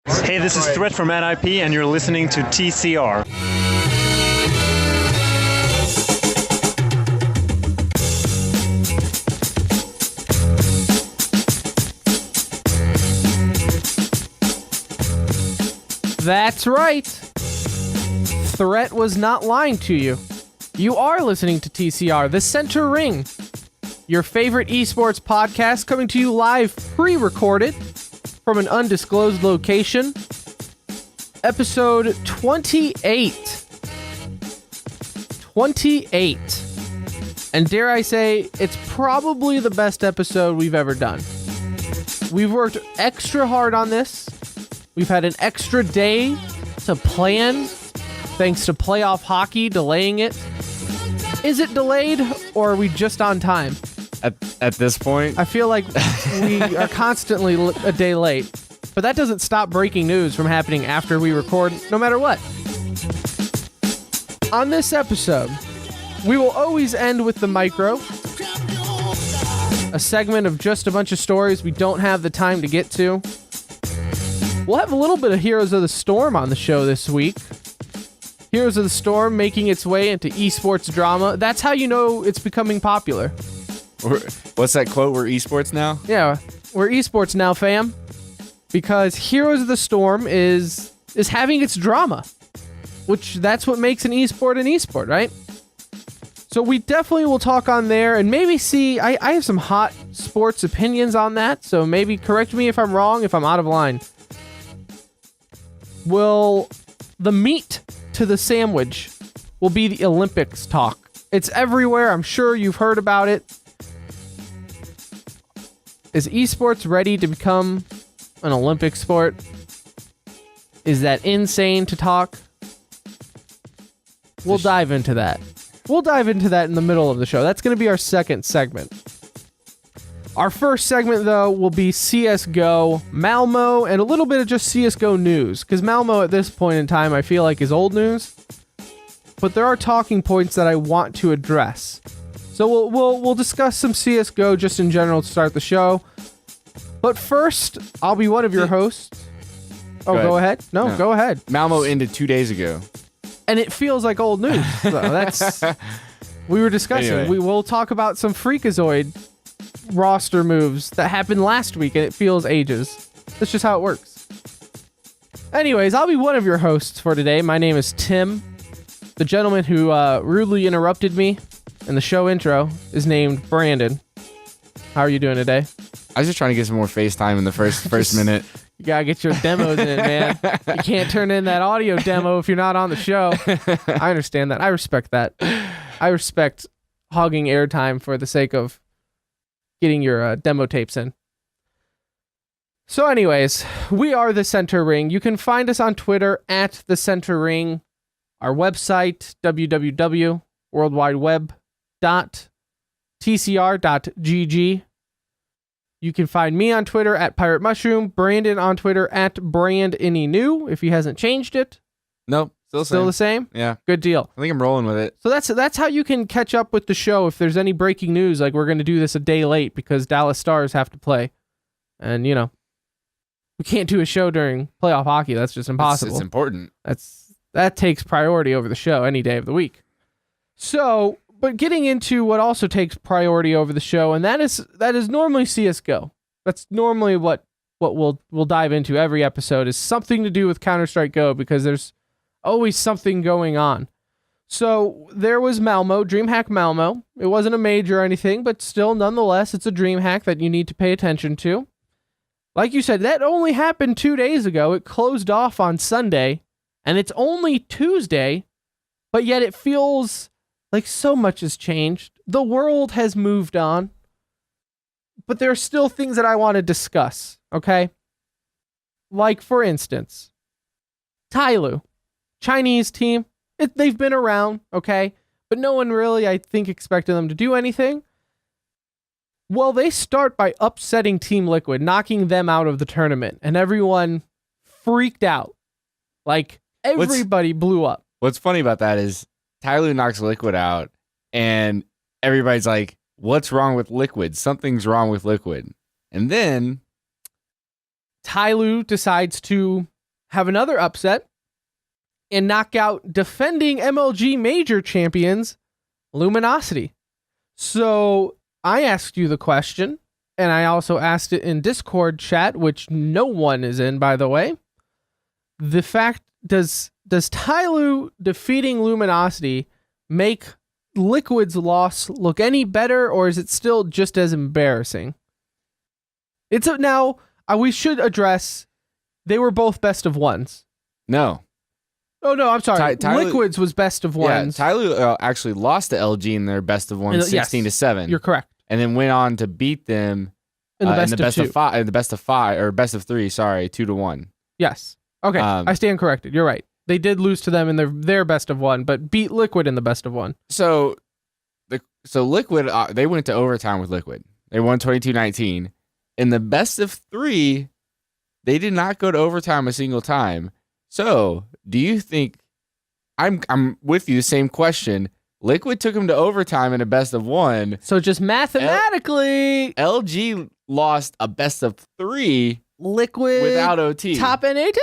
Hey, this is Threat from NIP, and you're listening to TCR. That's right. Threat was not lying to you. You are listening to TCR, the Center Ring, your favorite esports podcast, coming to you live, pre-recorded from an undisclosed location. Episode 28. 28. And dare I say, it's probably the best episode we've ever done. We've worked extra hard on this. We've had an extra day to plan, thanks to playoff hockey delaying it. Is it delayed, or are we just on time? At this point? I feel like we are constantly a day late. But that doesn't stop breaking news from happening after we record, no matter what. On this episode, we will always end with the micro, a segment of just a bunch of stories we don't have the time to get to. We'll have a little bit of Heroes of the Storm on the show this week. Heroes of the Storm making its way into esports drama. That's how you know it's becoming popular. What's that quote? We're esports now? Yeah, we're esports now, fam. Because Heroes of the Storm is having its drama. Which, that's what makes an esport, right? So we definitely will talk on there and maybe see... I have some hot sports opinions on that, so maybe correct me if I'm wrong, if I'm out of line. The meat to the sandwich will be the Olympics talk. It's everywhere. I'm sure you've heard about it. Is esports ready to become an Olympic sport? Is that insane to talk? We'll dive into that. We'll dive into that in the middle of the show. That's going to be our second segment. Our first segment, though, will be CSGO Malmö and a little bit of just CSGO news. Because Malmö, at this point in time, I feel like is old news. But there are talking points that I want to address. So we'll discuss some CSGO just in general to start the show. But first, I'll be one of your hosts. Oh, go ahead. No, go ahead. Malmö ended 2 days ago. And it feels like old news. So that's... We were discussing. Anyway. We will talk about some Freakazoid roster moves that happened last week, and it feels ages. That's just how it works. Anyways, I'll be one of your hosts for today. My name is Tim. The gentleman who rudely interrupted me in the show intro is named Brandon. How are you doing today? I was just trying to get some more FaceTime in the first minute. You gotta get your demos in, man. You can't turn in that audio demo if you're not on the show. I understand that. I respect that. I respect hogging airtime for the sake of getting your demo tapes in. So anyways, we are the Center Ring. You can find us on Twitter at the Center Ring. Our website, www.worldwideweb.tcr.gg. You can find me on Twitter at Pirate Mushroom, Brandon on Twitter at BrandAnyNew, if he hasn't changed it. Nope, Still the same? Yeah. Good deal. I think I'm rolling with it. So that's how you can catch up with the show if there's any breaking news, like we're going to do this a day late because Dallas Stars have to play. And, we can't do a show during playoff hockey. That's just impossible. It's important. That takes priority over the show any day of the week. So, but getting into what also takes priority over the show, and that is normally CSGO. That's normally what we'll dive into every episode, is something to do with Counter-Strike Go, because there's always something going on. So there was Malmö, DreamHack Malmö. It wasn't a major or anything, but still, nonetheless, it's a DreamHack that you need to pay attention to. Like you said, that only happened 2 days ago. It closed off on Sunday, and it's only Tuesday, but yet it feels like so much has changed. The world has moved on, but there are still things that I want to discuss, okay? Like, for instance, Tyloo, Chinese team. They've been around, okay? But no one really, I think, expected them to do anything. Well, they start by upsetting Team Liquid, knocking them out of the tournament, and everyone freaked out. Like, everybody blew up. What's funny about that is Tyloo knocks Liquid out, and everybody's like, what's wrong with Liquid? Something's wrong with Liquid. And then Tyloo decides to have another upset and knock out defending MLG major champions, Luminosity. So I asked you the question, and I also asked it in Discord chat, which no one is in, by the way. The fact, does Tyloo defeating Luminosity make Liquid's loss look any better, or is it still just as embarrassing? We should address, they were both best of ones. No. Oh, no, I'm sorry. Tyloo, Liquid's was best of ones. Yeah, Tyloo actually lost to LG in their best of ones, 16-7. You're correct. And then went on to beat them in the best of 5, or best of 3, sorry, 2-1. Yes. Okay, I stand corrected. You're right. They did lose to them in their best of 1, but beat Liquid in the best of 1. So Liquid, they went to overtime with Liquid. They won 22-19. In the best of 3, they did not go to overtime a single time. So, do you think, I'm with you, same question. Liquid took them to overtime in a best of 1. So just mathematically, LG lost a best of 3. Liquid without OT. Top NA tip?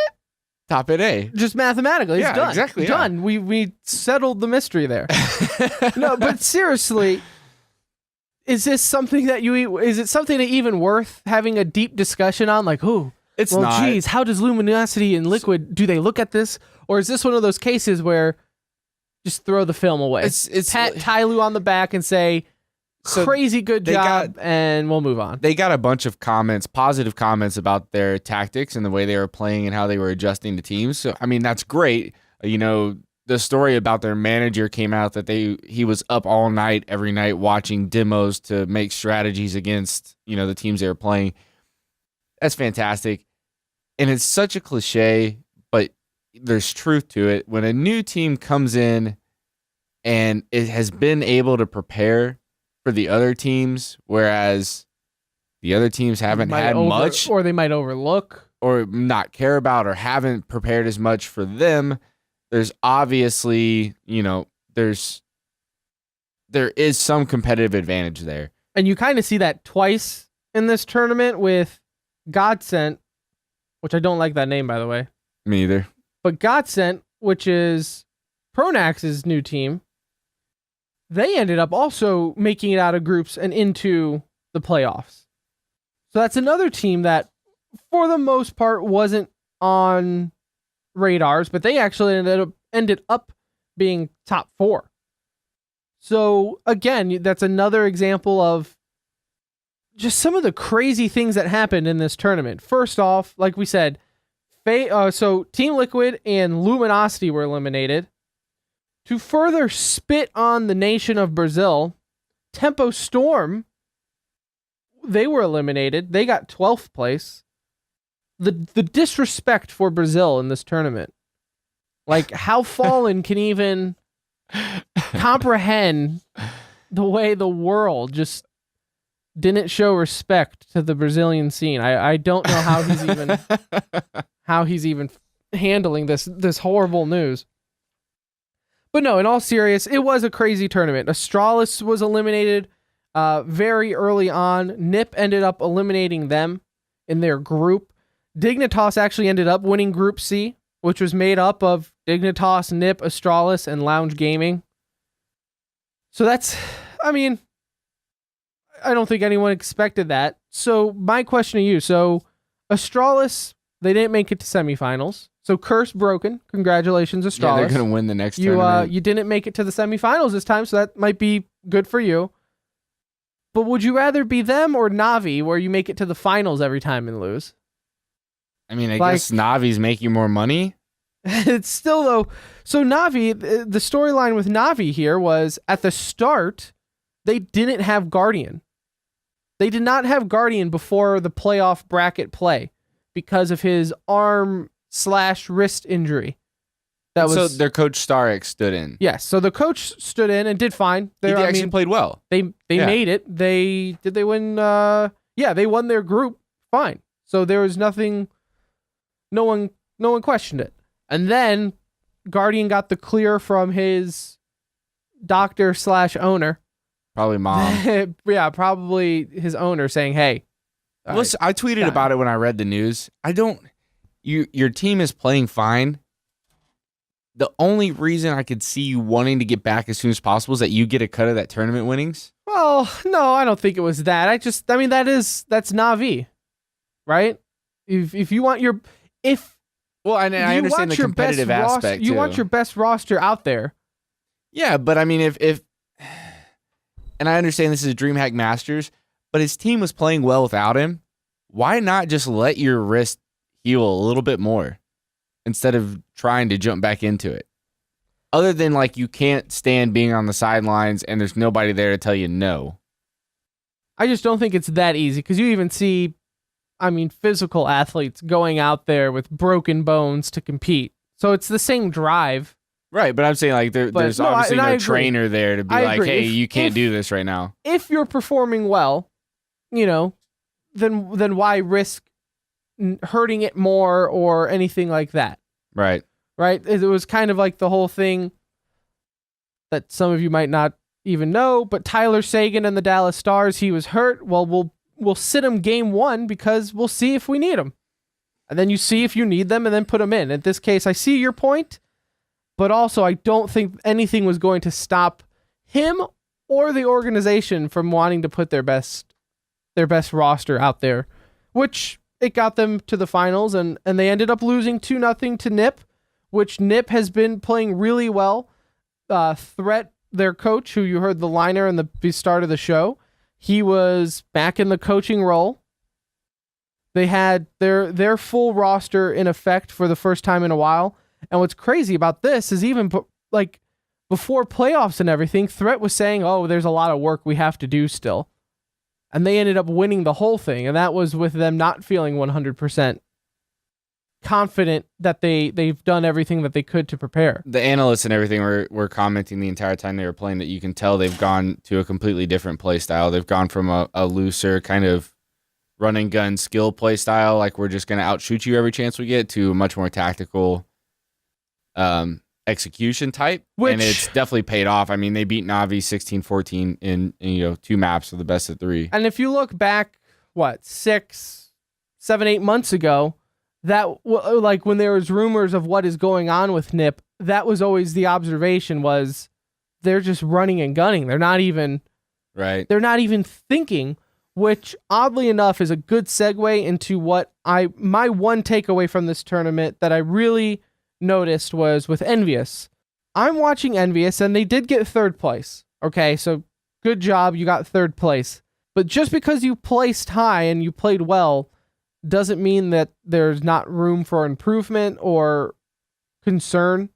Top NA. Just mathematically, it's done. Exactly. Done. Yeah. We settled the mystery there. No, but seriously, is it something that even worth having a deep discussion on? Like, it's not. Geez, how does Luminosity and Liquid, do they look at this? Or is this one of those cases where just throw the film away? It's pat Tyloo on the back and say, crazy good job, and we'll move on. They got a bunch of comments, positive comments about their tactics and the way they were playing and how they were adjusting to teams. So, I mean, that's great. You know, the story about their manager came out that he was up all night, every night, watching demos to make strategies against, the teams they were playing. That's fantastic. And it's such a cliche, but there's truth to it. When a new team comes in and it has been able to prepare for the other teams, whereas the other teams haven't had much, or they might overlook, or not care about, or haven't prepared as much for them, there's obviously, there is some competitive advantage there. And you kind of see that twice in this tournament with Godsent, which I don't like that name, by the way. Me either. But Godsent, which is Pronax's new team, they ended up also making it out of groups and into the playoffs. So that's another team that, for the most part, wasn't on radars, but they actually ended up being top 4. So again, that's another example of just some of the crazy things that happened in this tournament. First off, like we said, so Team Liquid and Luminosity were eliminated. To further spit on the nation of Brazil, Tempo Storm, they were eliminated. They got 12th place. The disrespect for Brazil in this tournament. Like, how Fallen can even comprehend the way the world just didn't show respect to the Brazilian scene. I don't know how he's even handling this horrible news. But no, in all seriousness, it was a crazy tournament. Astralis was eliminated very early on. NIP ended up eliminating them in their group. Dignitas actually ended up winning Group C, which was made up of Dignitas, NIP, Astralis, and Lounge Gaming. So that's, I don't think anyone expected that. So my question to you, Astralis, they didn't make it to semifinals. So curse broken. Congratulations, Astralis. Yeah, they're going to win the next tournament. You didn't make it to the semifinals this time, so that might be good for you. But would you rather be them or Navi, where you make it to the finals every time and lose? I guess Navi's making more money. It's still, though. So Navi, the storyline with Navi here was, at the start, they didn't have Guardian. They did not have Guardian before the playoff bracket play because of his arm/wrist injury. So their coach Starek stood in. Yes, so the coach stood in and did fine. He actually played well. They made it. Did they win? They won their group fine. So there was nothing. No one questioned it. And then Guardian got the clear from his doctor/owner. Probably mom. Yeah, probably his owner saying, "Hey." Listen, I tweeted about it when I read the news. your team is playing fine. The only reason I could see you wanting to get back as soon as possible is that you get a cut of that tournament winnings. Well, no, I don't think it was that. I mean, that's Na'Vi, right? If you want your, well, and I understand the competitive aspect. You want your best roster out there. Yeah, but I mean, if and I understand this is DreamHack Masters, but his team was playing well without him. Why not just let your wrist heal a little bit more instead of trying to jump back into it? Other than like you can't stand being on the sidelines and there's nobody there to tell you no. I just don't think it's that easy because you even see, I mean, physical athletes going out there with broken bones to compete. So it's the same drive. Right, but I'm saying like there's obviously no trainer there to be like, hey, you can't do this right now. If you're performing well, then why risk hurting it more or anything like that? Right. Right? It was kind of like the whole thing that some of you might not even know, but Tyler Sagan and the Dallas Stars, he was hurt. Well, we'll sit him game 1 because we'll see if we need him. And then you see if you need them and then put them in. In this case, I see your point, but also I don't think anything was going to stop him or the organization from wanting to put their best roster out there, which it got them to the finals, and they ended up losing 2-0 to Nip, which Nip has been playing really well. Threat, their coach, who you heard the liner in the start of the show, he was back in the coaching role. They had their full roster in effect for the first time in a while. And what's crazy about this is even like before playoffs and everything, Threat was saying, oh, there's a lot of work we have to do still. And they ended up winning the whole thing. And that was with them not feeling 100% confident that they've done everything that they could to prepare. The analysts and everything were commenting the entire time they were playing that you can tell they've gone to a completely different play style. They've gone from a looser kind of run and gun skill play style, like we're just going to outshoot you every chance we get, to a much more tactical execution type. And it's definitely paid off. I mean, they beat Na'Vi 16-14 in 2 maps of the best of 3. And if you look back, 6, 7, 8 months ago, that like when there was rumors of what is going on with Nip, that was always the observation was they're just running and gunning. They're not even right. They're not even thinking, which oddly enough is a good segue into what my one takeaway from this tournament that I really noticed was with Envious. I'm watching Envious and they did get 3rd place. Okay, so good job, you got 3rd place. But just because you placed high and you played well doesn't mean that there's not room for improvement or concern.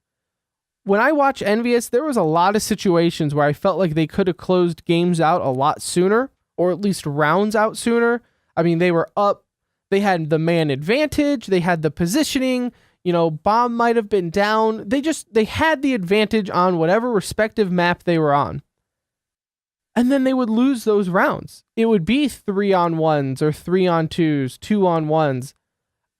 When I watch Envious, there was a lot of situations where I felt like they could have closed games out a lot sooner, or at least rounds out sooner. I mean, they were up. They had the man advantage. They had the positioning. Bomb might have been down. They had the advantage on whatever respective map they were on. And then they would lose those rounds. It would be 3-on-1s or 3-on-2s, 2-on-1s.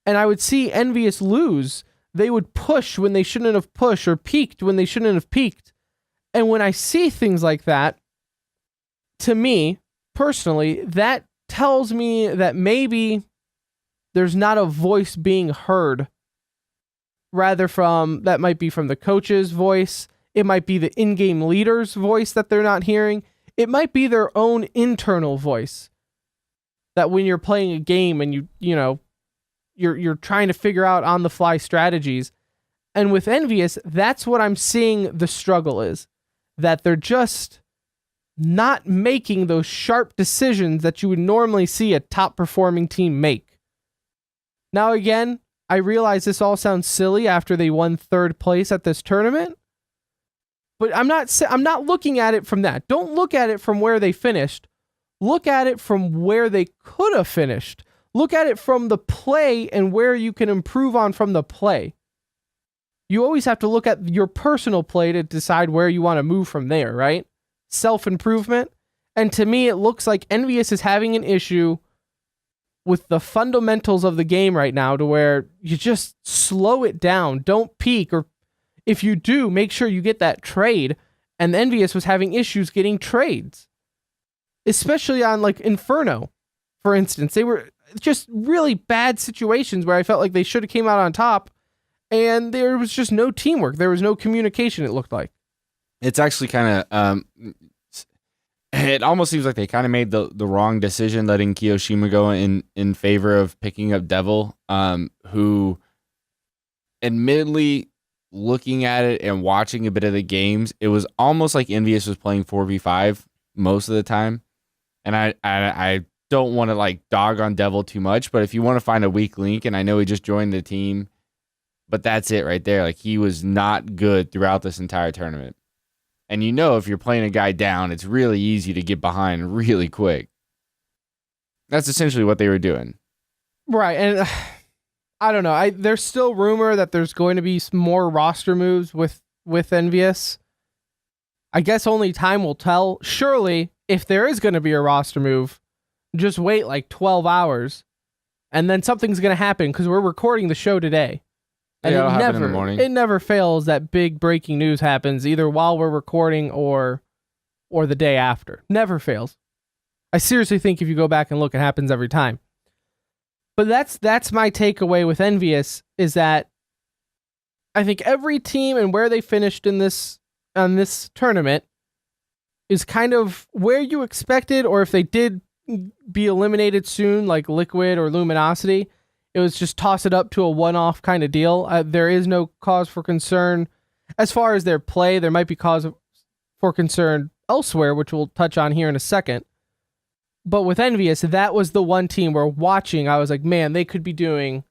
And I would see Envious lose. They would push when they shouldn't have pushed, or peaked when they shouldn't have peaked. And when I see things like that, to me, personally, that tells me that maybe there's not a voice being heard. Rather that might be from the coach's voice. It might be the in-game leader's voice that they're not hearing. It might be their own internal voice. That when you're playing a game and you're trying to figure out on the fly strategies. And with Envious, that's what I'm seeing the struggle is. That they're just not making those sharp decisions that you would normally see a top performing team make. Now again, I realize this all sounds silly after they won 3rd place at this tournament, but I'm not looking at it from that. Don't look at it from where they finished. Look at it from where they could have finished. Look at it from the play and where you can improve on from the play. You always have to look at your personal play to decide where you want to move from there, right? Self-improvement. And to me, it looks like Envious is having an issue with the fundamentals of the game right now, to where you just slow it down. Don't peak, or if you do, make sure you get that trade. And Envious was having issues getting trades, especially on like Inferno, for instance. just really bad situations where I felt like they should have came out on top, and there was just no teamwork. There was no communication, it looked like. It's actually kind of it almost seems like they kind of made the wrong decision letting Kiyoshima go in favor of picking up Devil, who admittedly, looking at it and watching a bit of the games, it was almost like Envious was playing 4v5 most of the time. And I don't want to like dog on Devil too much, but if you want to find a weak link, and I know he just joined the team, but that's it right there. Like, he was not good throughout this entire tournament. And you know, if you're playing a guy down, it's really easy to get behind really quick. That's essentially what they were doing. Right, and I don't know. There's still rumor that there's going to be some more roster moves with Envious. I guess only time will tell. Surely, if there is going to be a roster move, just wait like 12 hours, and then something's going to happen, because we're recording the show today. And it'll happen in the morning. It never fails that big breaking news happens either while we're recording or the day after. Never fails. I seriously think if you go back and look, it happens every time. But that's my takeaway with Envious, is that I think every team and where they finished on this tournament is kind of where you expected, or if they did be eliminated soon, like Liquid or Luminosity, it was just toss it up to a one-off kind of deal. There is no cause for concern. As far as their play, there might be cause for concern elsewhere, which we'll touch on here in a second. But with Envious, that was the one team where watching, I was like, man, they could be looking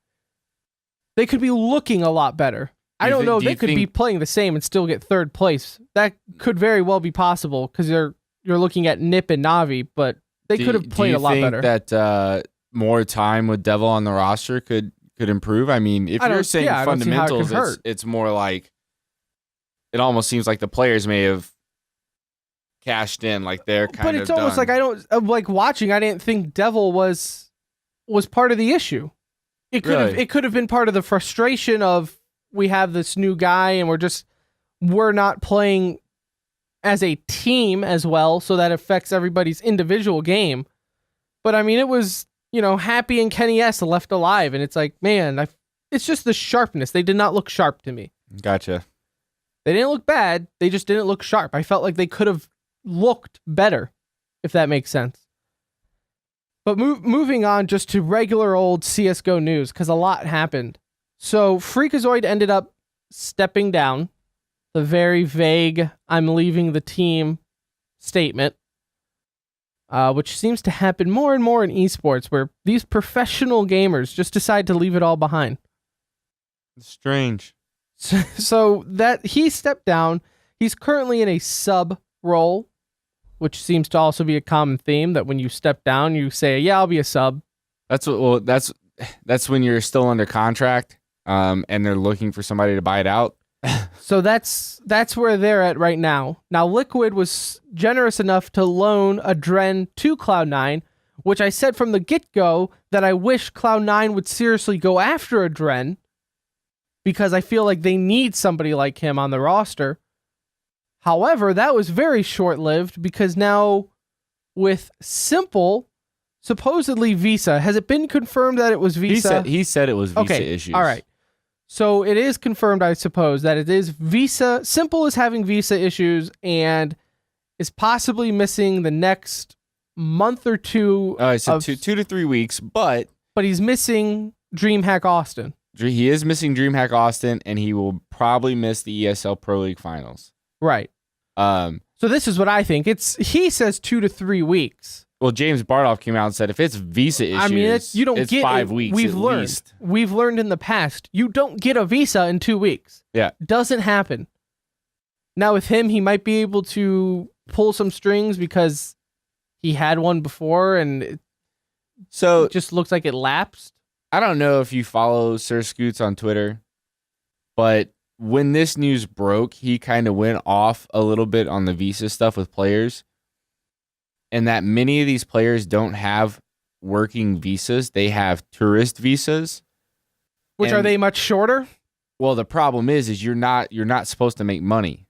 a lot better. I don't know. They could be playing the same and still get third place. That could very well be possible, because you're looking at Nip and Navi, but they could have played a lot better. Do you think that more time with Devil on the roster could improve? I mean, if you're saying fundamentals, it's more like it almost seems like the players may have cashed in, like they're kind of. But it's almost like like watching. I didn't think Devil was part of the issue. It could have been part of the frustration of, we have this new guy and we're not playing as a team as well, so that affects everybody's individual game. But I mean, it was, Happy and Kenny S left alive, and it's like, man, it's just the sharpness. They did not look sharp to me. Gotcha. They didn't look bad. They just didn't look sharp. I felt like they could have looked better, if that makes sense. But moving on just to regular old CSGO news, because a lot happened. So Freakazoid ended up stepping down. The very vague, I'm leaving the team statement. Which seems to happen more and more in esports, where these professional gamers just decide to leave it all behind. It's strange. So that he stepped down. He's currently in a sub role, which seems to also be a common theme, that when you step down, you say, yeah, I'll be a sub. That's when you're still under contract, and they're looking for somebody to buy it out. So that's where they're at right now. Now, Liquid was generous enough to loan a Dren to Cloud9, which I said from the get-go that I wish Cloud9 would seriously go after a Dren, because I feel like they need somebody like him on the roster. However, that was very short-lived, because now with Simple, supposedly Visa, has it been confirmed that it was Visa? He said it was Visa issues. All right. So it is confirmed, I suppose, that it is Visa. Simple is having Visa issues and is possibly missing the next month or two. So 2 to 3 weeks, but he's missing DreamHack Austin. He is missing DreamHack Austin, and he will probably miss the ESL Pro League Finals. Right. So this is what I think. He says 2 to 3 weeks. Well, James Bardoff came out and said if it's Visa issues, I mean, it's 5 weeks. We've learned in the past, you don't get a Visa in 2 weeks. Yeah. Doesn't happen. Now with him, he might be able to pull some strings because he had one before, and it just looks like it lapsed. I don't know if you follow Sir Scoots on Twitter, but when this news broke, he kind of went off a little bit on the Visa stuff with players. And that many of these players don't have working visas. They have tourist visas. Which are they much shorter? Well, the problem is you're not supposed to make money.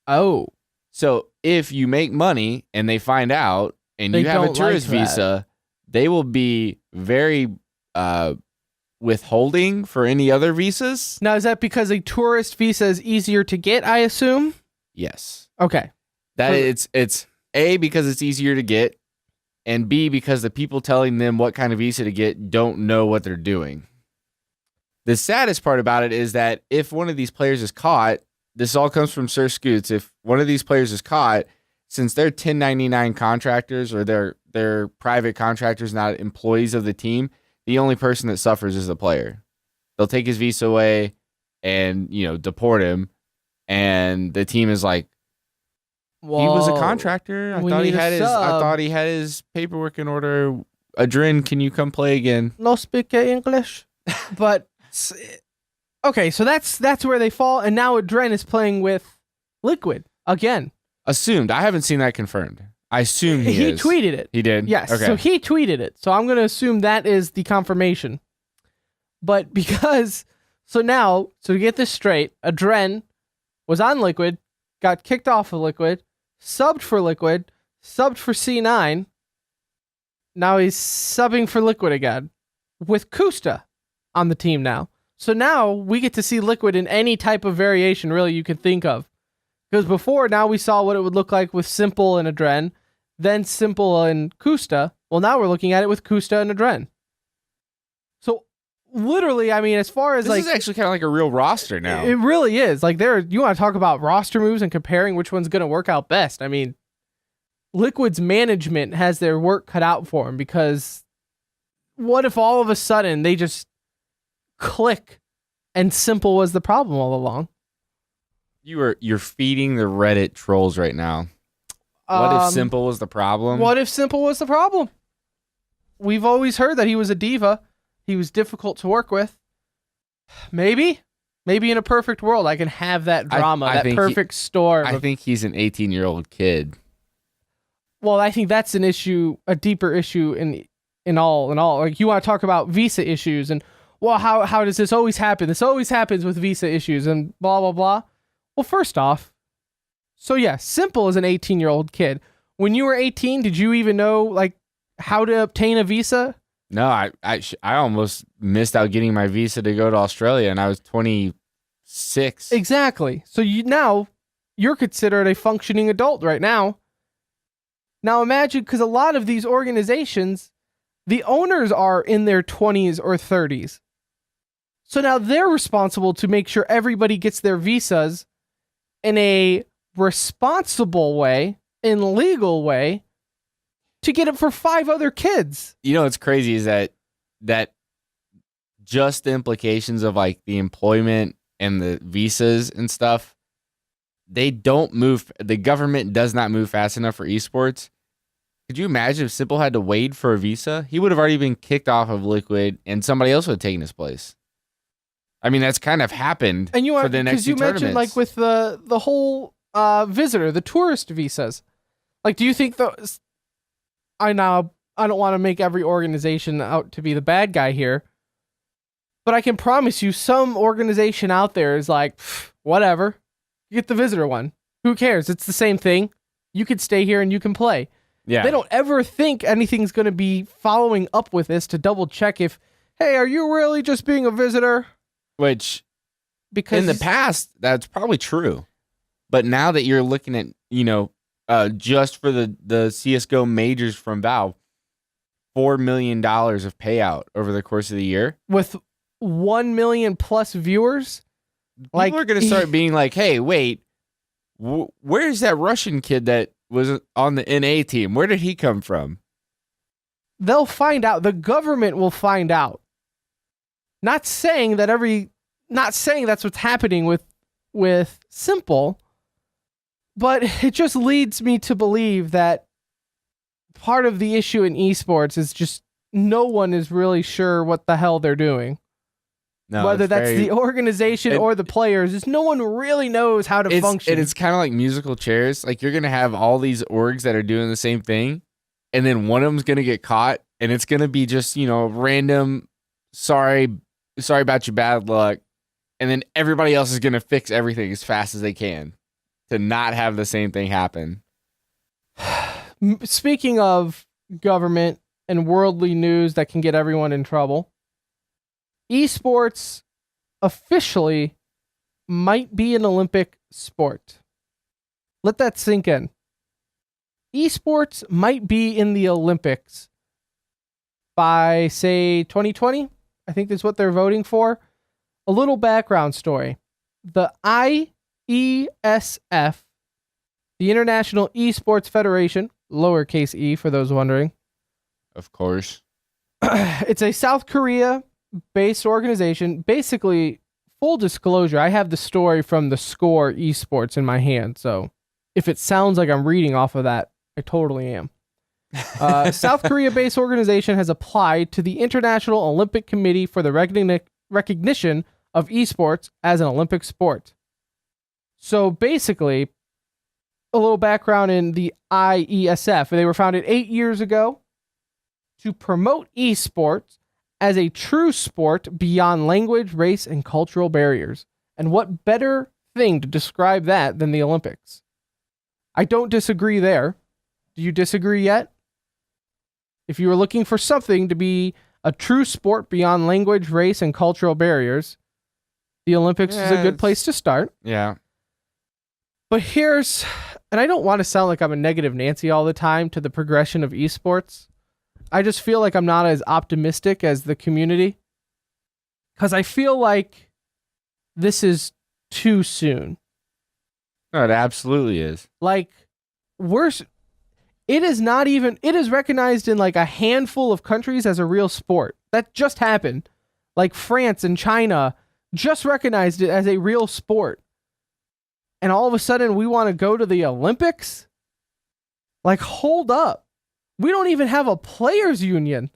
Oh. So if you make money and they find out and you have a tourist visa, they will be very withholding for any other visas. Now, is that because a tourist visa is easier to get, I assume? Yes. Okay. That it's A, because it's easier to get, and B, because the people telling them what kind of visa to get don't know what they're doing. The saddest part about it is that if one of these players is caught, this all comes from Sir Scoots. If one of these players is caught, since they're 1099 contractors or they're private contractors, not employees of the team, the only person that suffers is the player. They'll take his visa away and, deport him. And the team is like, Whoa. he was a contractor. I thought he had his paperwork in order. Adrin, can you come play again? No speak English. But okay, so that's where they fall, and now Adren is playing with Liquid again. Assumed. I haven't seen that confirmed. I assume he is. He tweeted it. He did? Yes. Okay. So he tweeted it. So I'm going to assume that is the confirmation. But so to get this straight, Adren was on Liquid, got kicked off of Liquid, subbed for Liquid, subbed for C9. Now he's subbing for Liquid again with Kusta on the team now. So now we get to see Liquid in any type of variation really you can think of. Because before, now we saw what it would look like with Simple and Adren, then Simple and Kusta. Well, now we're looking at it with Kusta and Adren. So literally, I mean, as far as this is actually kind of like a real roster now. It really is. Like you want to talk about roster moves and comparing which one's going to work out best. I mean, Liquid's management has their work cut out for them, because what if all of a sudden they just click and Simple was the problem all along? You're feeding the Reddit trolls right now. What if Simple was the problem? What if Simple was the problem? We've always heard that he was a diva. He was difficult to work with. Maybe in a perfect world, I can have that drama, that perfect storm. I think he's an 18-year-old kid. Well, I think that's an issue, a deeper issue in all. Like, you want to talk about visa issues and, well, how does this always happen? This always happens with visa issues and blah, blah, blah. Well, first off, so yeah, Simple is an 18-year-old kid. When you were 18, did you even know, like, how to obtain a visa? No, I almost missed out getting my visa to go to Australia, and I was 26. Exactly. So you're considered a functioning adult right now. Now imagine, because a lot of these organizations, the owners are in their 20s or 30s. So now they're responsible to make sure everybody gets their visas in a responsible way, in legal way, to get it for 5 other kids. What's crazy is that just the implications of like the employment and the visas and stuff, they don't move. The government does not move fast enough for esports. Could you imagine if Simple had to wait for a visa? He would have already been kicked off of Liquid and somebody else would have taken his place. I mean, that's kind of happened for the next two tournaments. Mentioned, like, with the whole visitor, the tourist visas. Like, do you think those... I don't want to make every organization out to be the bad guy here, but I can promise you some organization out there is like, whatever, you get the visitor one. Who cares? It's the same thing. You could stay here and you can play. Yeah. They don't ever think anything's going to be following up with this to double check if, hey, are you really just being a visitor? Which, because in the past, that's probably true. But now that you're looking at, just for the CSGO majors from Valve, $4 million of payout over the course of the year. With 1 million plus viewers? People are going to start being like, hey, wait, where's that Russian kid that was on the NA team? Where did he come from? They'll find out. The government will find out. Not saying that's what's happening with Simple, but it just leads me to believe that part of the issue in esports is just no one is really sure what the hell they're doing. No, whether that's the organization or the players, just no one really knows how to function. And it's kind of like musical chairs. Like, you're going to have all these orgs that are doing the same thing, and then one of them's going to get caught, and it's going to be just, random, sorry about your bad luck, and then everybody else is going to fix everything as fast as they can to not have the same thing happen. Speaking of government and worldly news that can get everyone in trouble. Esports officially might be an Olympic sport. Let that sink in. Esports might be in the Olympics by, say, 2020. I think that's what they're voting for. A little background story. The IeSF, the International Esports Federation, lowercase e for those wondering. Of course. It's a South Korea-based organization. Basically, full disclosure, I have the story from the Score Esports in my hand, so if it sounds like I'm reading off of that, I totally am. South Korea-based organization has applied to the International Olympic Committee for the recognition of esports as an Olympic sport. So basically, a little background in the IeSF. They were founded 8 years ago to promote esports as a true sport beyond language, race, and cultural barriers. And what better thing to describe that than the Olympics? I don't disagree there. Do you disagree yet? If you were looking for something to be a true sport beyond language, race, and cultural barriers, the Olympics is a good place to start. Yeah. But here's, and I don't want to sound like I'm a negative Nancy all the time to the progression of esports. I just feel like I'm not as optimistic as the community. Because I feel like this is too soon. No, it absolutely is. Like, it is recognized in like a handful of countries as a real sport. That just happened. Like France and China just recognized it as a real sport. And all of a sudden we want to go to the Olympics? Like, hold up. We don't even have a players union.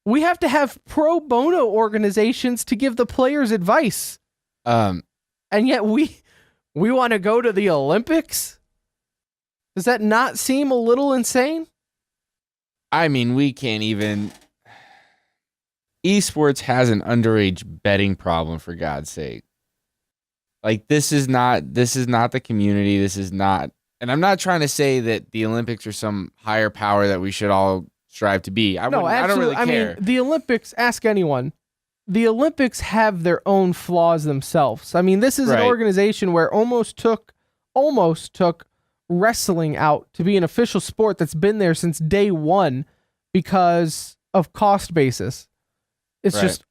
We have to have pro bono organizations to give the players advice. And yet we want to go to the Olympics? Does that not seem a little insane? I mean, we can't even... Esports has an underage betting problem, for God's sake. Like, this is not the community. This is not... And I'm not trying to say that the Olympics are some higher power that we should all strive to be. I don't really care. I mean, the Olympics, ask anyone, the Olympics have their own flaws themselves. I mean, this is an organization where almost took wrestling out to be an official sport that's been there since day one because of cost basis. It's just,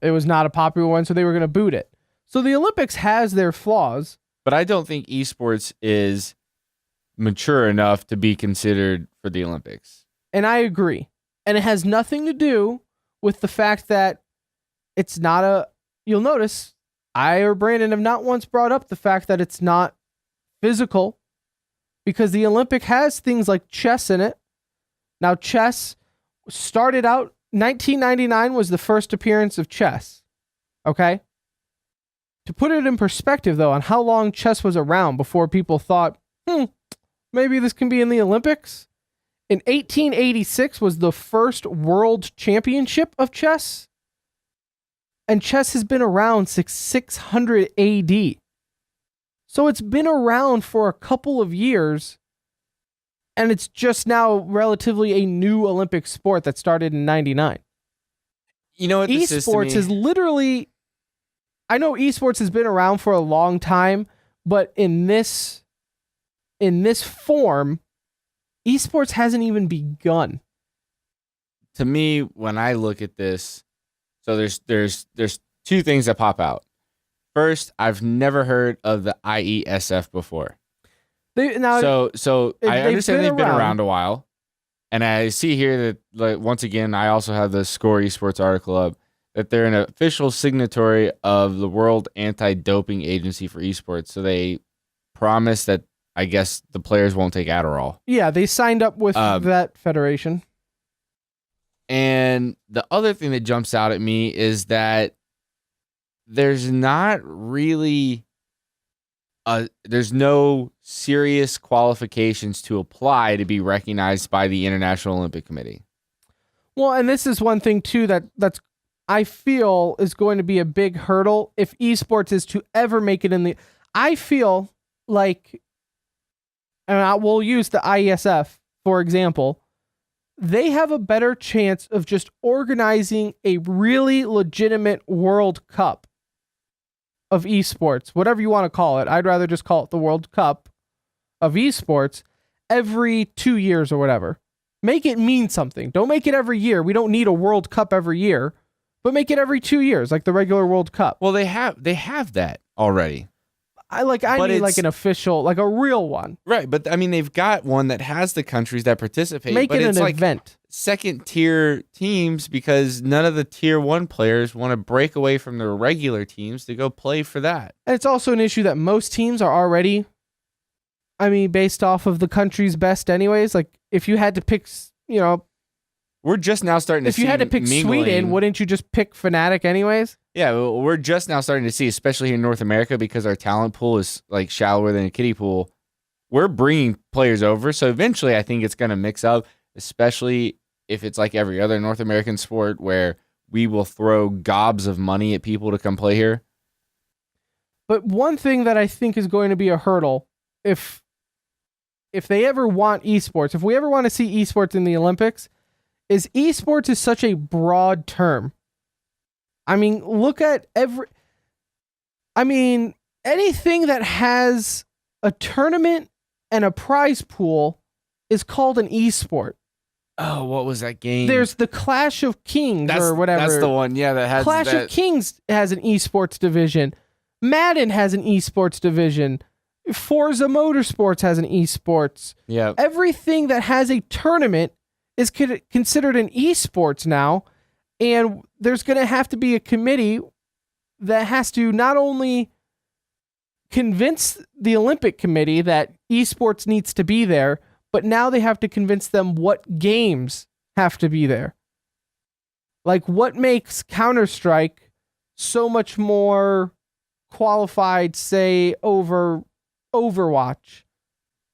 it was not a popular one, so they were going to boot it. So the Olympics has their flaws. But I don't think esports is mature enough to be considered for the Olympics. And I agree. And it has nothing to do with the fact that it's not you'll notice, I or Brandon have not once brought up the fact that it's not physical, because the Olympic has things like chess in it. Now, chess started out, 1999 was the first appearance of chess. Okay? To put it in perspective, though, on how long chess was around before people thought, maybe this can be in the Olympics. In 1886 was the first world championship of chess. And chess has been around since 600 AD. So it's been around for a couple of years. And it's just now relatively a new Olympic sport that started in 99. You know what this Esports is literally... I know esports has been around for a long time, but in this form, esports hasn't even begun. To me, when I look at this, so there's two things that pop out. First, I've never heard of the IeSF before. I understand they've been around a while, and I see here that, like, once again, I also have the Score Esports article up, that they're an official signatory of the World Anti-Doping Agency for Esports. So they promise that, I guess, the players won't take Adderall. Yeah, they signed up with that federation. And the other thing that jumps out at me is that there's not really there's no serious qualifications to apply to be recognized by the International Olympic Committee. Well, and this is one thing too that's I feel is going to be a big hurdle if esports is to ever make it in the... I feel like, and we'll use the IeSF, for example. they have a better chance of just organizing a really legitimate World Cup of esports, whatever you want to call it. I'd rather just call it the World Cup of esports every 2 years or whatever. Make it mean something. Don't make it every year. We don't need a World Cup every year, but make it every 2 years, like the regular World Cup. Well, they have that already. I need like an official, like a real one. Right, but I mean, they've got one that has the countries that participate. Make but it it's an like event. Second tier teams because none of the tier 1 players want to break away from their regular teams to go play for that. And it's also an issue that most teams are already, based off of the country's best anyways. Like if you had to pick, we're just now starting to see. If you had to pick mingling. Sweden, wouldn't you just pick Fnatic anyways? Yeah, well, we're just now starting to see, especially here in North America, because our talent pool is like shallower than a kiddie pool. We're bringing players over, so eventually I think it's going to mix up, especially if it's like every other North American sport where we will throw gobs of money at people to come play here. But one thing that I think is going to be a hurdle, if they ever want esports, if we ever want to see esports in the Olympics, is esports is such a broad term. Look at anything that has a tournament and a prize pool is called an esport. Oh, what was that game? There's the Clash of Kings or whatever. That's the one, yeah, that has Clash of Kings has an esports division. Madden has an esports division. Forza Motorsports has an esports. Yeah. Everything that has a tournament is considered an esports now. And there's going to have to be a committee that has to not only convince the Olympic Committee that esports needs to be there, but now they have to convince them what games have to be there. Like what makes Counter-Strike so much more qualified, say, over Overwatch?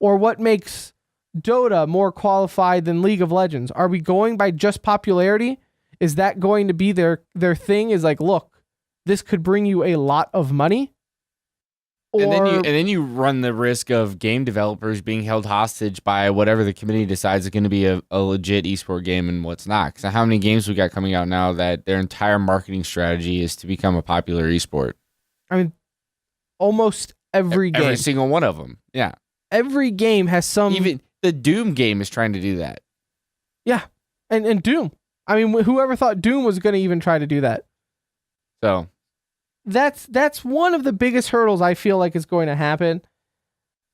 Or what makes Dota more qualified than League of Legends? Are we going by just popularity? Is that going to be their thing? Is like, look, this could bring you a lot of money? Or, and then you run the risk of game developers being held hostage by whatever the committee decides is going to be a legit esport game and what's not. Because how many games we got coming out now that their entire marketing strategy is to become a popular esport? Almost every game. Every single one of them, yeah. Every game has some... Even the Doom game is trying to do that. Yeah, and Doom. Whoever thought Doom was going to even try to do that? So... That's one of the biggest hurdles I feel like is going to happen.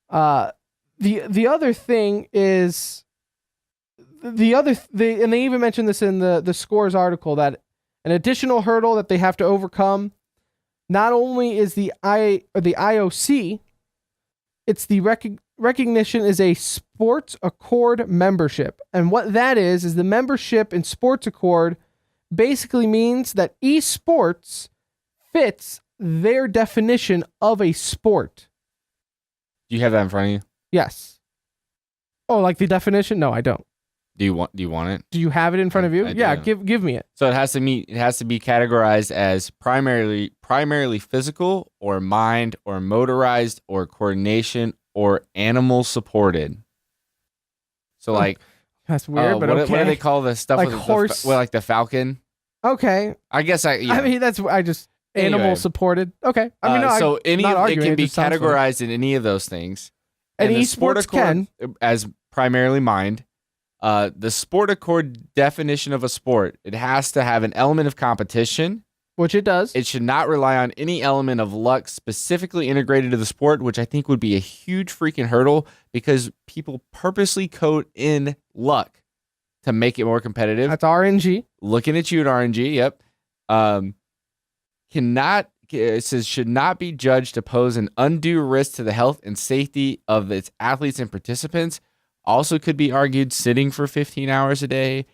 The other thing is and they even mentioned this in the Scores article, that an additional hurdle that they have to overcome not only is the IOC, it's the recognition is a Sports Accord membership. And what that is the membership in Sports Accord basically means that esports fits their definition of a sport. Do you have that in front of you? Yes. Oh, like the definition? No, I don't. Do you want it? Do you have it in front of you? Yeah, give me it. So it has to be categorized as primarily physical or mind or motorized or coordination or animal supported. So like that's weird, but okay. What do they call the stuff like with horse? like the falcon? Okay. I guess animal Anyway. supported. Okay. It can be categorized in any of those things. And the esports can as primarily mind. The Sport Accord definition of a sport, it has to have an element of competition, which it does. It should not rely on any element of luck specifically integrated to the sport, which I think would be a huge freaking hurdle because people purposely code in luck to make it more competitive. That's RNG. Looking at you at RNG. Yep. It says should not be judged to pose an undue risk to the health and safety of its athletes and participants. Also could be argued sitting for 15 hours a day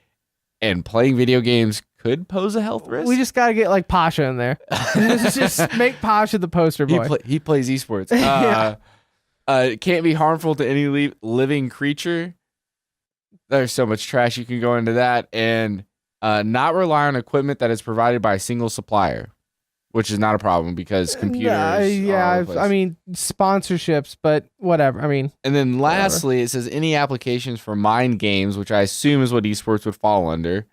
and playing video games could pose a health risk. We just got to get like Pasha in there. just make Pasha the poster boy. He plays esports. It can't be harmful to any living creature. There's so much trash you can go into that. And not rely on equipment that is provided by a single supplier, which is not a problem because computers. I mean sponsorships, but whatever. I mean, and then lastly, it says any applications for mind games, which I assume is what esports would fall under,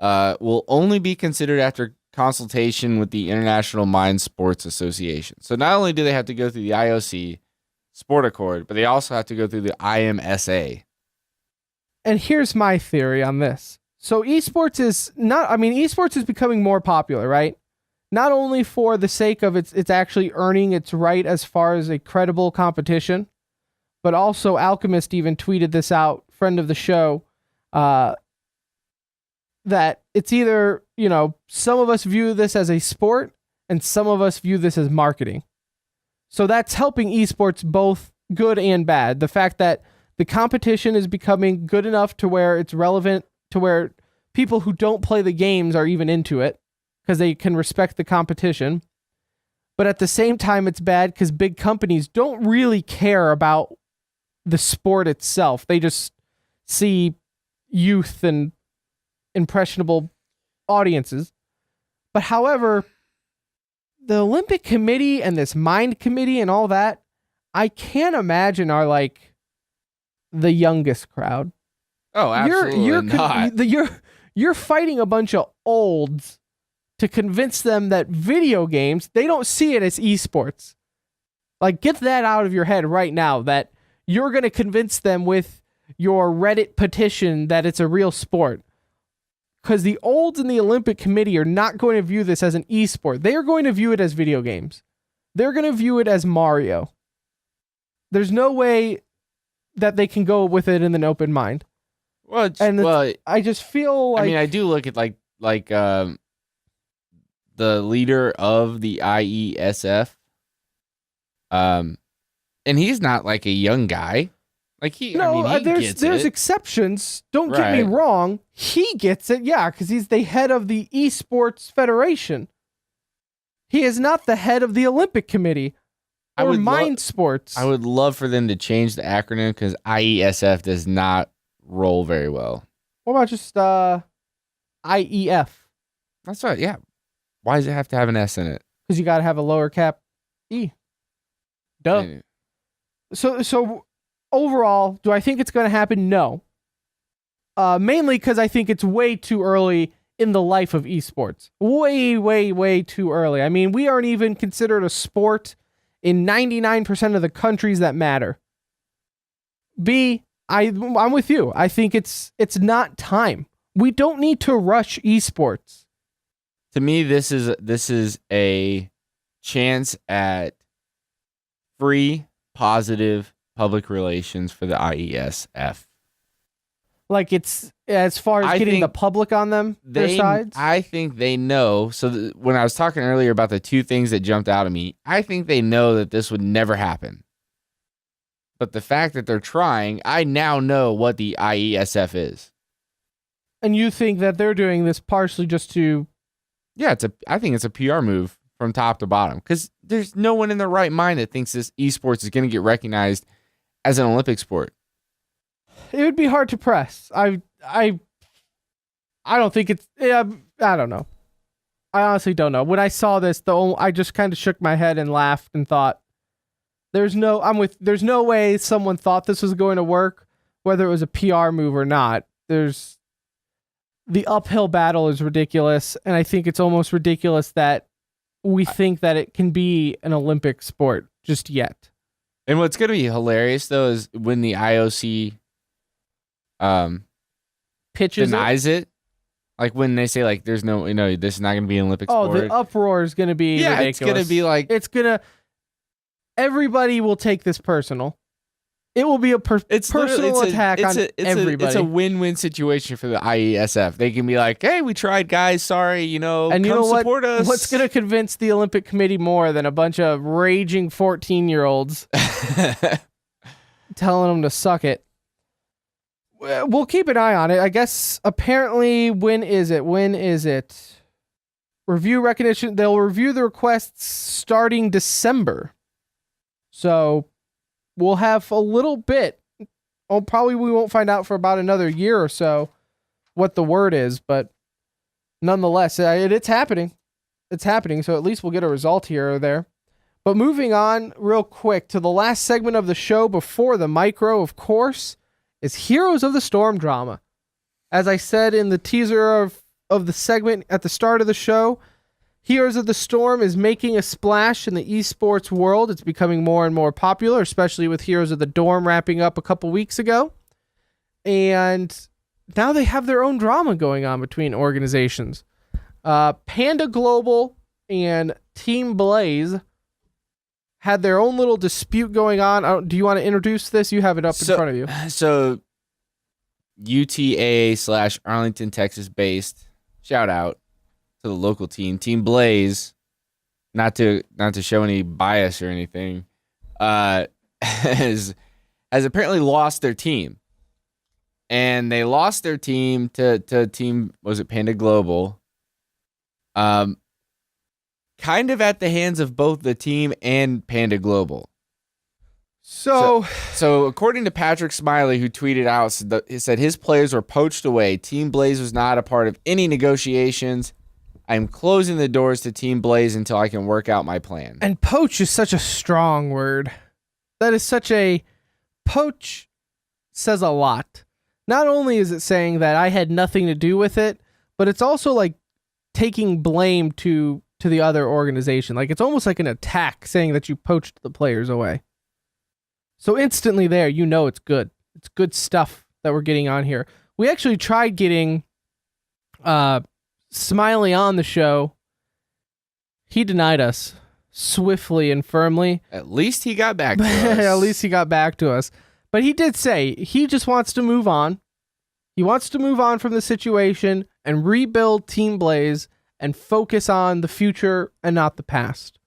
will only be considered after consultation with the International Mind Sports Association. So not only do they have to go through the IOC Sport Accord, but they also have to go through the IMSA. And here's my theory on this. So esports is becoming more popular, right? Not only for the sake of it's actually earning its right as far as a credible competition, but also Alchemist even tweeted this out, friend of the show, that it's either, some of us view this as a sport and some of us view this as marketing. So that's helping esports both good and bad. The fact that the competition is becoming good enough to where it's relevant to where people who don't play the games are even into it because they can respect the competition. But at the same time, it's bad because big companies don't really care about the sport itself. They just see youth and impressionable audiences. But however, the Olympic Committee and this Mind Committee and all that, I can't imagine are like the youngest crowd. Oh, absolutely You're fighting a bunch of olds to convince them that video games, they don't see it as esports. Like, get that out of your head right now, that you're going to convince them with your Reddit petition that it's a real sport. Because the olds in the Olympic Committee are not going to view this as an esport. They are going to view it as video games. They're going to view it as Mario. There's no way that they can go with it in an open mind. I just feel like... I do look at like the leader of the IeSF, and he's not like a young guy. Like he gets there's it. Exceptions. Don't get me wrong. He gets it, yeah, because he's the head of the Esports Federation. He is not the head of the Olympic Committee or Mind Sports. I would love for them to change the acronym because IeSF does not roll very well. What about just IEF? That's right. Yeah. Why does it have to have an S in it? Because you got to have a lower cap E. Duh. So overall, do I think it's going to happen? No. Mainly because I think it's way too early in the life of esports. Way, way, way too early. I mean, we aren't even considered a sport in 99% of the countries that matter. I'm with you. I think it's not time. We don't need to rush esports. To me, this is a chance at free, positive public relations for the IeSF. Like, it's as far as getting the public on their sides? I think they know. So when I was talking earlier about the two things that jumped out at me, I think they know that this would never happen. But the fact that they're trying, I now know what the IeSF is. And you think that they're doing this partially just to... Yeah, I think it's a PR move from top to bottom because there's no one in their right mind that thinks this esports is going to get recognized as an Olympic sport. It would be hard to press. I don't think it's... I don't know. I honestly don't know. When I saw this, I just kind of shook my head and laughed and thought, there's no way someone thought this was going to work, whether it was a PR move or not. The uphill battle is ridiculous, and I think it's almost ridiculous that we think that it can be an Olympic sport just yet. And what's going to be hilarious, though, is when the IOC denies it. Like when they say, like, there's no, this is not going to be an Olympic sport. Oh, the uproar is going to be ridiculous. It's going to be like... Everybody will take this personal. It will be a personal attack on everybody. It's a win-win situation for the IeSF. They can be like, hey, we tried, guys. Sorry, and come support us. What's going to convince the Olympic Committee more than a bunch of raging 14-year-olds telling them to suck it? We'll keep an eye on it. I guess, apparently, when is it? Review recognition. They'll review the requests starting December. So... we'll have a little bit. Oh, probably we won't find out for about another year or so what the word is, but nonetheless, it's happening. it's happening, so at least we'll get a result here or there. But moving on real quick to the last segment of the show before the micro, of course, is Heroes of the Storm drama. As I said in the teaser of the segment at the start of the show, Heroes of the Storm is making a splash in the esports world. It's becoming more and more popular, especially with Heroes of the Dorm wrapping up a couple weeks ago. And now they have their own drama going on between organizations. Panda Global and Team Blaze had their own little dispute going on. Do you want to introduce this? You have it up in front of you. So UTA/Arlington, Texas based. Shout out to the local team, Team Blaze. Not to show any bias or anything, has apparently lost their team, and they lost their team to team, was it Panda Global? Kind of at the hands of both the team and Panda Global. So according to Patrick Smiley, who tweeted out, he said his players were poached away. Team Blaze was not a part of any negotiations. I'm closing the doors to Team Blaze until I can work out my plan. And poach is such a strong word. That is such a... Poach says a lot. Not only is it saying that I had nothing to do with it, but it's also like taking blame to the other organization. Like, it's almost like an attack saying that you poached the players away. So instantly there, you know it's good. It's good stuff that we're getting on here. We actually tried getting Smiley on the show. He denied us swiftly and firmly. At least he got back to us. At least he got back to us. But he did say he just wants to move on. He wants to move on from the situation and rebuild Team Blaze and focus on the future and not the past.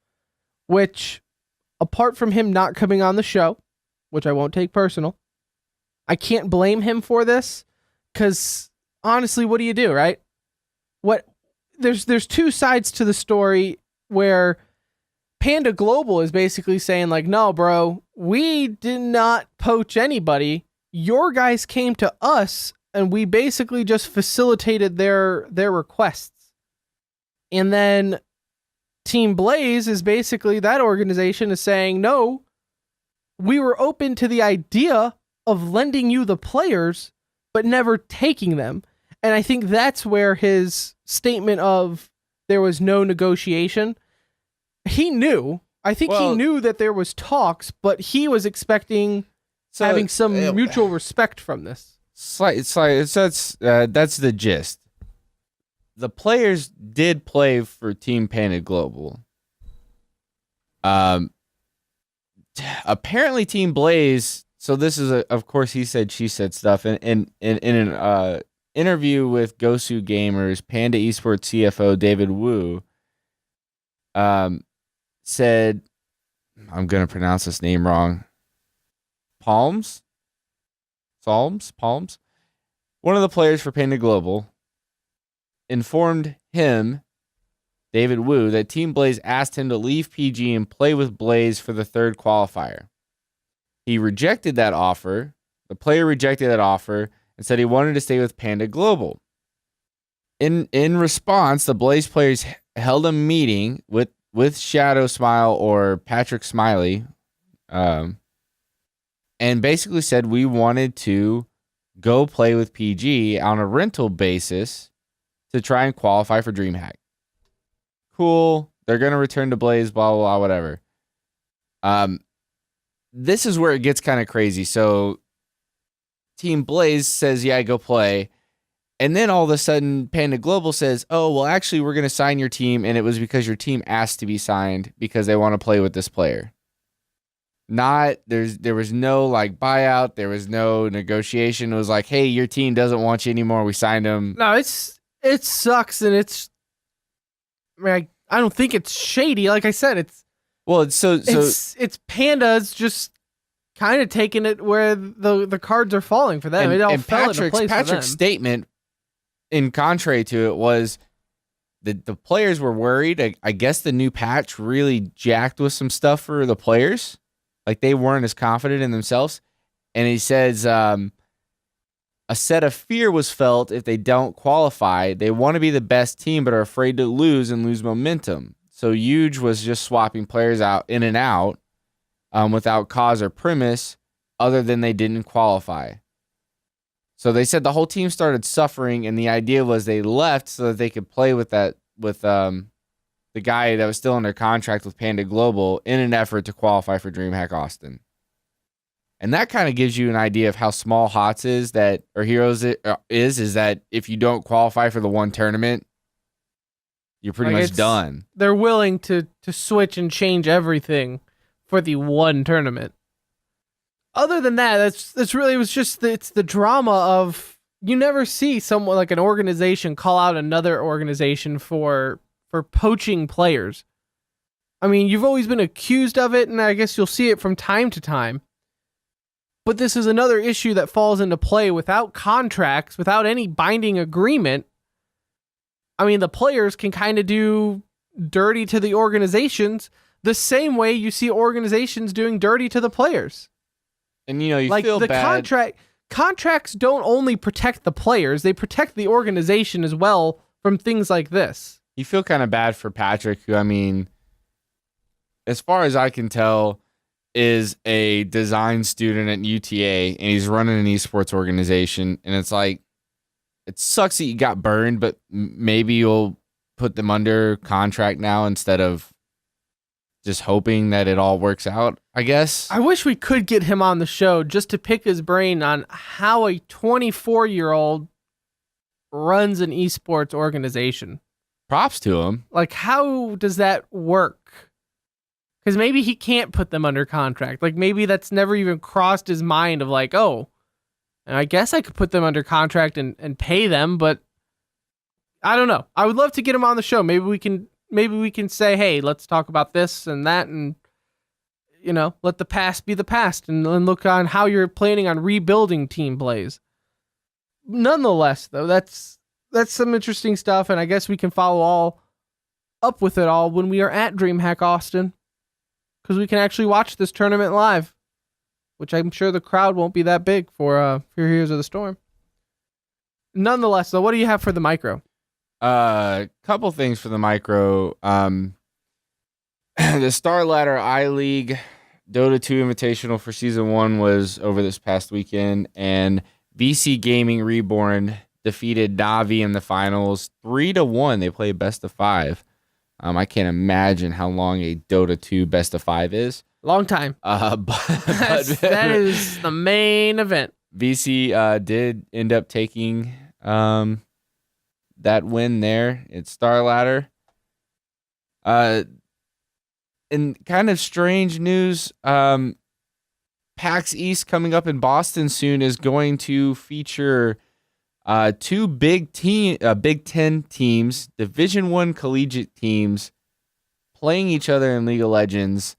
Which, apart from him not coming on the show, which I won't take personal, I can't blame him for this, because honestly, what do you do, right? There's two sides to the story where Panda Global is basically saying like, no, bro, we did not poach anybody. Your guys came to us and we basically just facilitated their requests. And then Team Blaze is basically, that organization is saying, no, we were open to the idea of lending you the players, but never taking them. And I think that's where his statement of there was no negotiation, he knew. I think he knew that there was talks, but he was expecting having some mutual respect from this. That's the gist. The players did play for Team Panda Global. Apparently Team Blaze, so this is of course he said she said stuff, and in an interview with Gosu Gamers, Panda Esports CFO David Wu said, I'm going to pronounce this name wrong, Palms? One of the players for Panda Global informed him, David Wu, that Team Blaze asked him to leave PG and play with Blaze for the third qualifier. He rejected that offer. The player rejected that offer and said he wanted to stay with Panda Global. In response, the Blaze players held a meeting with Shadow Smile or Patrick Smiley, and basically said we wanted to go play with PG on a rental basis to try and qualify for DreamHack. Cool. They're going to return to Blaze, blah, blah, blah, whatever. This is where it gets kind of crazy. So Team Blaze says, yeah, go play. And then all of a sudden, Panda Global says, oh, well, actually, we're going to sign your team. And it was because your team asked to be signed because they want to play with this player. There was no like buyout. There was no negotiation. It was like, hey, your team doesn't want you anymore. We signed him. No, it sucks. And I don't think it's shady. Like I said, it's Panda's just kind of taking it where the cards are falling for them. And Patrick's statement, in contrary to it, was that the players were worried. I guess the new patch really jacked with some stuff for the players. Like they weren't as confident in themselves. And he says, A set of fear was felt if they don't qualify. They want to be the best team, but are afraid to lose and lose momentum. So Huge was just swapping players out in and out without cause or premise other than they didn't qualify. So they said the whole team started suffering, and the idea was they left so that they could play with the guy that was still under contract with Panda Global in an effort to qualify for DreamHack Austin. And that kind of gives you an idea of how small HOTS is that that if you don't qualify for the one tournament, you're pretty much done. They're willing to switch and change everything for the one tournament. Other than that, it's the drama of you never see someone like an organization call out another organization for poaching players. I mean, you've always been accused of it, and I guess you'll see it from time to time. But this is another issue that falls into play without contracts, without any binding agreement. I mean, the players can kind of do dirty to the organizations the same way you see organizations doing dirty to the players. And, you like feel the bad. Contracts don't only protect the players, they protect the organization as well from things like this. You feel kind of bad for Patrick, who, I mean, as far as I can tell, is a design student at UTA, and he's running an esports organization. And it's like, it sucks that you got burned, but maybe you'll put them under contract now instead of just hoping that it all works out, I guess. I wish we could get him on the show just to pick his brain on how a 24-year-old runs an esports organization. Props to him. Like, how does that work? Because maybe he can't put them under contract. Like, maybe that's never even crossed his mind of like, oh, I guess I could put them under contract and pay them, but I don't know. I would love to get him on the show. Maybe we can say, hey, let's talk about this and that, and let the past be the past, and look on how you're planning on rebuilding team plays. Nonetheless, though, that's some interesting stuff, and I guess we can follow all up with it all when we are at DreamHack Austin, because we can actually watch this tournament live, which I'm sure the crowd won't be that big for Heroes of the Storm. Nonetheless, though, what do you have for the micro? Couple things for the micro. The Star Ladder I-League Dota 2 Invitational for Season 1 was over this past weekend, and VC Gaming Reborn defeated Navi in the finals 3-1. They play best of 5. I can't imagine how long a Dota 2 best of 5 is. Long time. But that is the main event. VC did end up taking that win there. It's Star Ladder. In kind of strange news, PAX East coming up in Boston soon is going to feature two Big Ten teams, Division I collegiate teams, playing each other in League of Legends.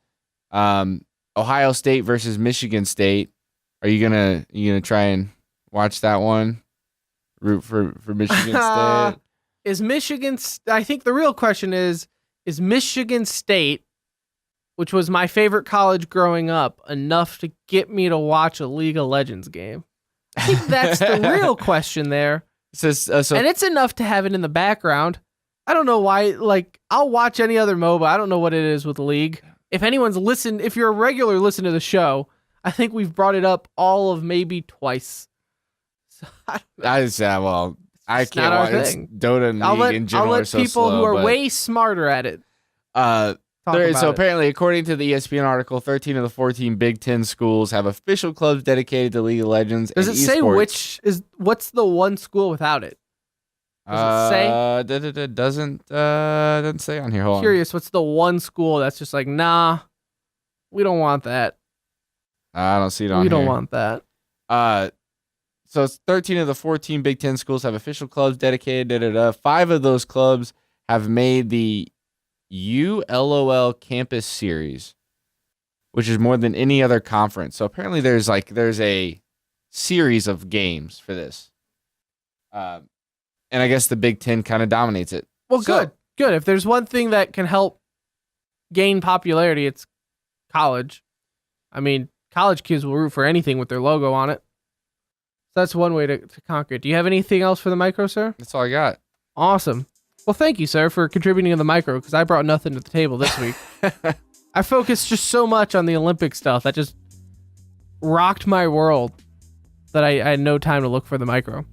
Ohio State versus Michigan State. Are you gonna try and watch that one? Root for Michigan State. I think the real question is Michigan State, which was my favorite college growing up, enough to get me to watch a League of Legends game? I think that's the real question there. So and it's enough to have it in the background. I don't know why. Like, I'll watch any other MOBA. I don't know what it is with League. If you're a regular listener to the show, I think we've brought it up all of maybe twice. So, I can't watch thing. Dota and League in general. I'll let people who are way smarter at it. Apparently, according to the ESPN article, 13 of the 14 Big Ten schools have official clubs dedicated to League of Legends. Does it say what's the one school without it? Does it say? Doesn't say on here. Hold on. Curious, what's the one school that's just like, nah, we don't want that. I don't see it on here. We don't want that. So it's 13 of the 14 Big Ten schools have official clubs dedicated. 5 of those clubs have made the ULOL Campus Series, which is more than any other conference. So apparently there's a series of games for this. And I guess the Big Ten kind of dominates it. Well, good. If there's one thing that can help gain popularity, it's college. I mean, college kids will root for anything with their logo on it. that's one way to conquer it. Do you have anything else for the micro, sir? That's all I got. Awesome. Well, thank you, sir, for contributing to the micro, because I brought nothing to the table this week. I focused just so much on the Olympic stuff that just rocked my world that I had no time to look for the micro.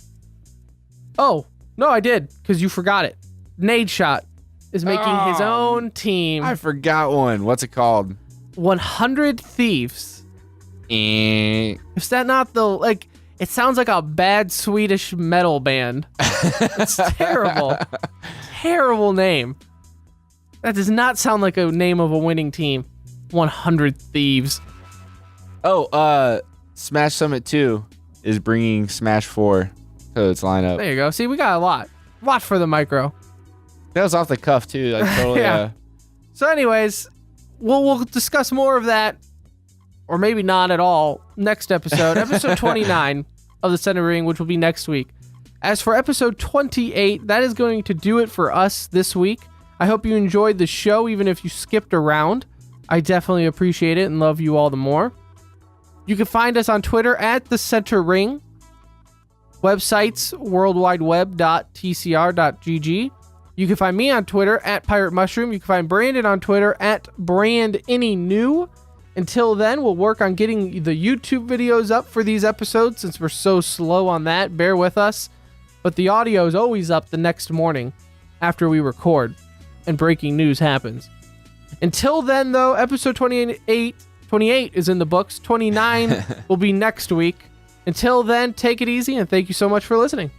Oh, no, I did, because you forgot it. Nadeshot is making his own team. I forgot one. What's it called? 100 Thieves. Is that not it sounds like a bad Swedish metal band. It's terrible. Terrible name. That does not sound like a name of a winning team. 100 Thieves. Oh, Smash Summit 2 is bringing Smash 4 to its lineup. There you go. See, we got a lot. Lot for the micro. That was off the cuff, too. Like, totally, Yeah. So anyways, we'll discuss more of that, or maybe not at all, next episode. Episode 29 of the Center Ring, which will be next week. As for episode 28, that is going to do it for us this week. I hope you enjoyed the show, even if you skipped around. I definitely appreciate it and love you all the more. You can find us on Twitter at the Center Ring. Websites, worldwideweb.tcr.gg. You can find me on Twitter at Pirate Mushroom. You can find Brandon on Twitter at BrandAnyNew. Until then, we'll work on getting the YouTube videos up for these episodes since we're so slow on that. Bear with us. But the audio is always up the next morning after we record and breaking news happens. Until then, though, episode 28 is in the books. 29 will be next week. Until then, take it easy and thank you so much for listening.